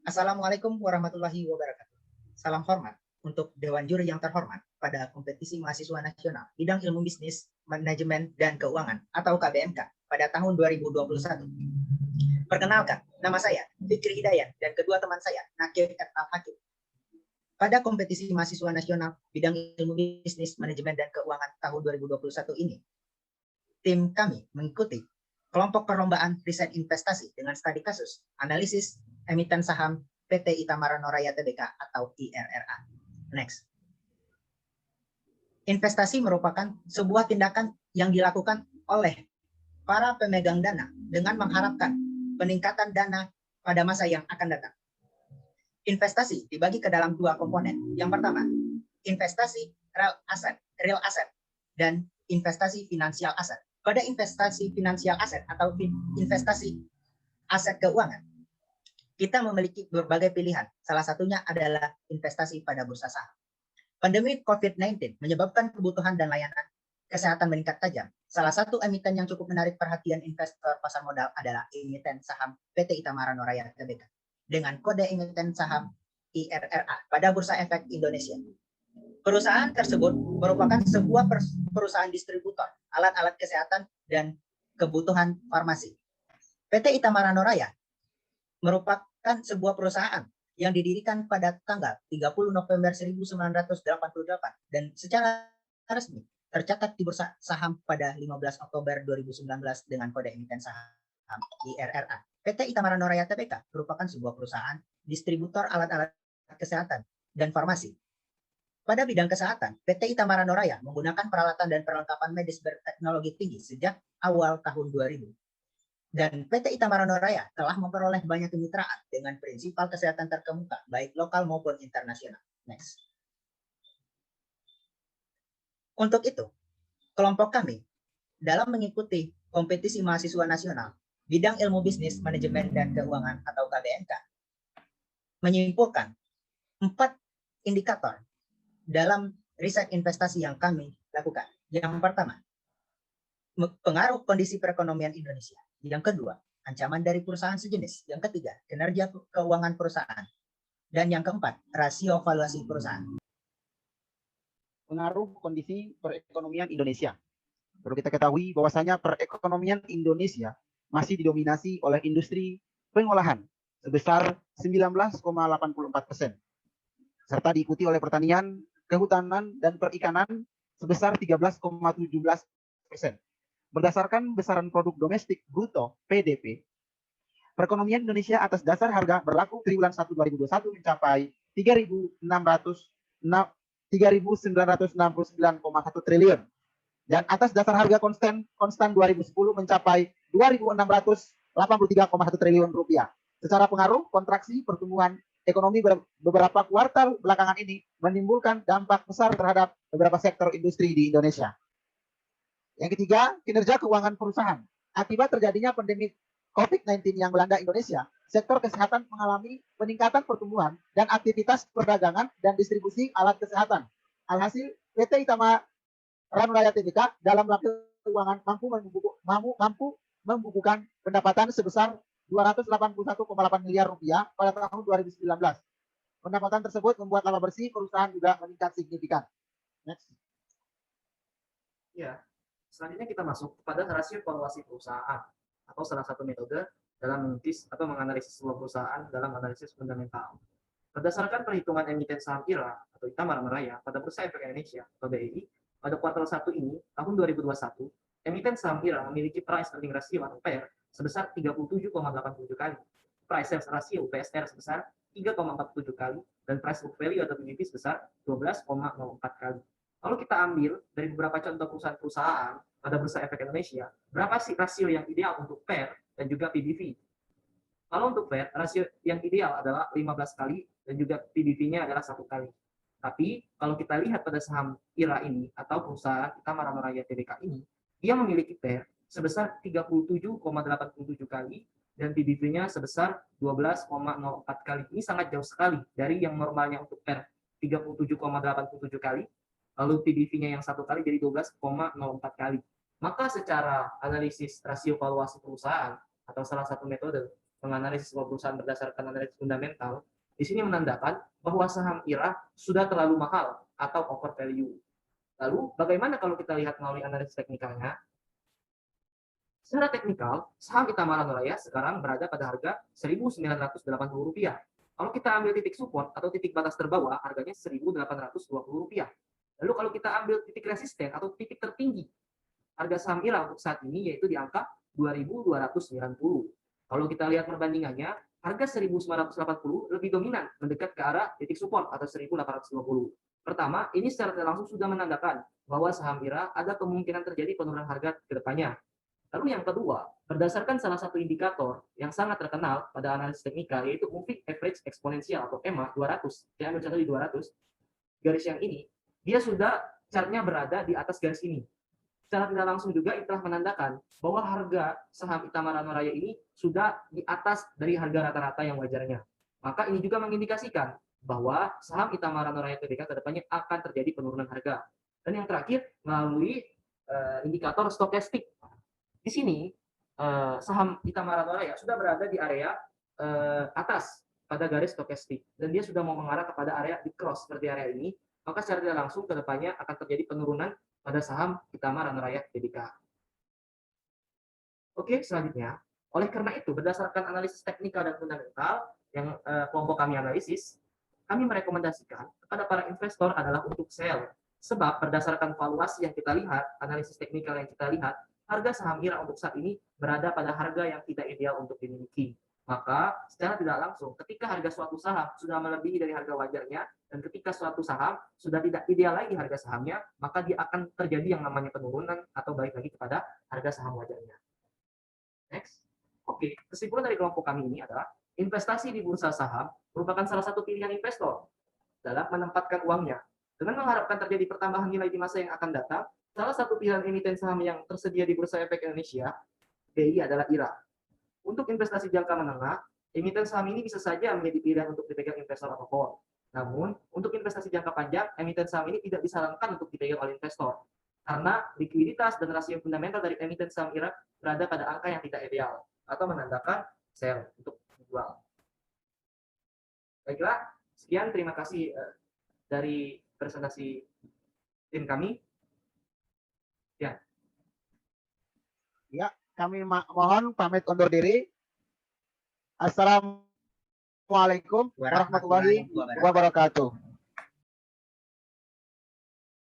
Assalamualaikum warahmatullahi wabarakatuh. Salam hormat untuk Dewan Juri yang terhormat pada kompetisi mahasiswa nasional bidang ilmu bisnis, manajemen, dan keuangan atau KBMK pada tahun 2021. Perkenalkan, nama saya Fikri Hidayat dan kedua teman saya, Nakir Al-Hakim. Pada kompetisi mahasiswa nasional bidang ilmu bisnis, manajemen, dan keuangan tahun 2021 ini, tim kami mengikuti kelompok perlombaan riset investasi dengan studi kasus, analisis, emiten saham PT Itamara Noraya Tbk atau IRRA. Next. Investasi merupakan sebuah tindakan yang dilakukan oleh para pemegang dana dengan mengharapkan peningkatan dana pada masa yang akan datang. Investasi dibagi ke dalam dua komponen. Yang pertama, investasi real asset, dan investasi finansial aset. Pada investasi finansial aset atau investasi aset keuangan, kita memiliki berbagai pilihan. Salah satunya adalah investasi pada bursa saham. Pandemi COVID-19 menyebabkan kebutuhan dan layanan kesehatan meningkat tajam. Salah satu emiten yang cukup menarik perhatian investor pasar modal adalah emiten saham PT Itamara Noraya Tbk dengan kode emiten saham IRRA pada Bursa Efek Indonesia. Perusahaan tersebut merupakan sebuah perusahaan distributor alat-alat kesehatan dan kebutuhan farmasi. PT Itamara Noraya merupakan sebuah perusahaan yang didirikan pada tanggal 30 November 1988 dan secara resmi tercatat di Bursa Saham pada 15 Oktober 2019 dengan kode emiten saham IRRA. PT Itamara Noraya Tbk merupakan sebuah perusahaan distributor alat-alat kesehatan dan farmasi. Pada bidang kesehatan, PT Itamara Noraya menggunakan peralatan dan perlengkapan medis berteknologi tinggi sejak awal tahun 2000. Dan PT Itamara Noraya telah memperoleh banyak kemitraan dengan prinsipal kesehatan terkemuka, baik lokal maupun internasional. Next. Untuk itu, kelompok kami dalam mengikuti kompetisi mahasiswa nasional bidang ilmu bisnis, manajemen, dan keuangan atau KBMK menyimpulkan 4 indikator dalam riset investasi yang kami lakukan. Yang pertama, pengaruh kondisi perekonomian Indonesia. Yang kedua, ancaman dari perusahaan sejenis. Yang ketiga, kinerja keuangan perusahaan. Dan yang keempat, rasio valuasi perusahaan. Pengaruh kondisi perekonomian Indonesia. Perlu kita ketahui bahwasanya perekonomian Indonesia masih didominasi oleh industri pengolahan sebesar 19,84%, serta diikuti oleh pertanian, kehutanan, dan perikanan sebesar 13,17%. Berdasarkan besaran produk domestik bruto (PDB), perekonomian Indonesia atas dasar harga berlaku triwulan 1 2021 mencapai 3.969,1 triliun, dan atas dasar harga konstan 2010 mencapai 2.683,1 triliun rupiah. Secara pengaruh, kontraksi pertumbuhan ekonomi beberapa kuartal belakangan ini menimbulkan dampak besar terhadap beberapa sektor industri di Indonesia. Yang ketiga, kinerja keuangan perusahaan. Akibat terjadinya pandemi COVID-19 yang melanda Indonesia, sektor kesehatan mengalami peningkatan pertumbuhan dan aktivitas perdagangan dan distribusi alat kesehatan. Alhasil, PT Itamara Noraya Tbk dalam laporan keuangan mampu membukukan pendapatan sebesar 281,8 miliar rupiah pada tahun 2019. Pendapatan tersebut membuat laba bersih perusahaan juga meningkat signifikan. Next. Ya, selanjutnya kita masuk kepada rasio valuasi perusahaan atau salah satu metode dalam menganalisis atau menganalisis sebuah perusahaan dalam analisis fundamental. Berdasarkan perhitungan emiten saham IRA atau Itamara Noraya pada Bursa Efek Indonesia atau BEI, pada kuartal 1 ini, tahun 2021, emiten saham IRA memiliki price earning ratio atau PER sebesar 37,87 kali, price sales ratio PSR sebesar 3,47 kali, dan price book value atau PBV sebesar 12,04 kali. Lalu kita ambil dari beberapa contoh perusahaan-perusahaan pada Bursa Efek Indonesia, berapa sih rasio yang ideal untuk PER dan juga PBV? Kalau untuk PER, rasio yang ideal adalah 15 kali dan juga PBV-nya adalah 1 kali. Tapi kalau kita lihat pada saham IRA ini atau perusahaan Itamara Noraya Tbk ini, dia memiliki PER sebesar 37,87 kali dan PBV-nya sebesar 12,04 kali. Ini sangat jauh sekali dari yang normalnya untuk PER 37,87 kali, lalu PBV-nya yang 1 kali jadi 12,04 kali. Maka secara analisis rasio valuasi perusahaan atau salah satu metode menganalisis sebuah perusahaan berdasarkan analisis fundamental, di sini menandakan bahwa saham IRA sudah terlalu mahal atau over value. Lalu bagaimana kalau kita lihat melalui analisis teknikalnya? Secara teknikal, saham Itamara Nuraya sekarang berada pada harga Rp1.980. Kalau kita ambil titik support atau titik batas terbawah, harganya Rp1.820. Lalu kalau kita ambil titik resisten atau titik tertinggi, harga saham IRA untuk saat ini yaitu di angka 2.290. Kalau kita lihat perbandingannya, harga 1.980 lebih dominan mendekat ke arah titik support atau 1.820. Pertama, ini secara tidak langsung sudah menandakan bahwa saham IRA ada kemungkinan terjadi penurunan harga ke depannya. Lalu yang kedua, berdasarkan salah satu indikator yang sangat terkenal pada analisis teknikal yaitu Moving Average Exponential atau EMA 200. Saya ambil contoh di 200. Garis yang ini, dia sudah chartnya berada di atas garis ini. Secara tidak langsung juga itu telah menandakan bahwa harga saham Itamara Nuraya ini sudah di atas dari harga rata-rata yang wajarnya. Maka ini juga mengindikasikan bahwa saham Itamara Nuraya Tbk ke depannya akan terjadi penurunan harga. Dan yang terakhir, melalui indikator stokastik. Di sini saham Itamara Nuraya sudah berada di area atas pada garis stokastik dan dia sudah mau mengarah kepada area di cross seperti area ini, maka secara tidak langsung ke depannya akan terjadi penurunan pada saham Itamara Nuraya Tbk. Oke, selanjutnya, oleh karena itu berdasarkan analisis teknikal dan fundamental yang kelompok kami analisis, kami merekomendasikan kepada para investor adalah untuk sell. Sebab berdasarkan valuasi yang kita lihat, analisis teknikal yang kita lihat, harga saham IRA untuk saat ini berada pada harga yang tidak ideal untuk dimiliki. Maka secara tidak langsung ketika harga suatu saham sudah melebihi dari harga wajarnya dan ketika suatu saham sudah tidak ideal lagi harga sahamnya, maka dia akan terjadi yang namanya penurunan atau balik lagi kepada harga saham wajarnya. Next. Oke, kesimpulan dari kelompok kami ini adalah investasi di bursa saham merupakan salah satu pilihan investor dalam menempatkan uangnya. Dengan mengharapkan terjadi pertambahan nilai di masa yang akan datang, salah satu pilihan emiten saham yang tersedia di Bursa Efek Indonesia, BI adalah IRA. Untuk investasi jangka menengah, emiten saham ini bisa saja menjadi pilihan untuk dipegang investor apapun. Namun, untuk investasi jangka panjang, emiten saham ini tidak disarankan untuk dipegang oleh investor. Karena likuiditas dan rasio fundamental dari emiten saham IRA berada pada angka yang tidak ideal atau menandakan sell untuk dijual. Baiklah, sekian terima kasih dari presentasi tim kami. Ya, kami mohon pamit undur diri. Assalamualaikum warahmatullahi wabarakatuh.